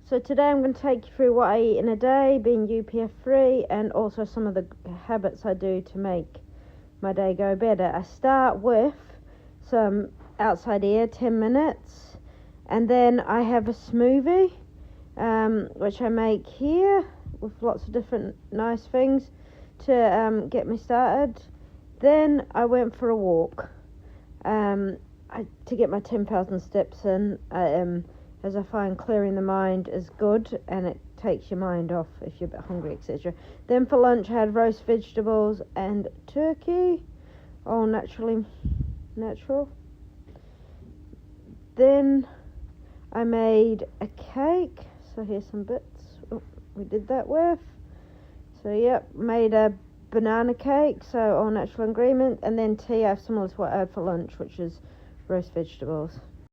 So today I'm going to take you through what I eat in a day, being UPF free, and also some of the habits I do to make my day go better. I start with some outside air, 10 minutes, and then I have a smoothie, which I make here with lots of different nice things to get me started. Then I went for a walk to get my 10,000 steps in, as I find clearing the mind is good, and it takes your mind off if you're a bit hungry, etc. Then for lunch I had roast vegetables and turkey, all natural. Then I made a cake, so here's some bits we did that with. So yep, made a banana cake, so all natural ingredients, and then tea. I have similar to what I had for lunch, which is roast vegetables.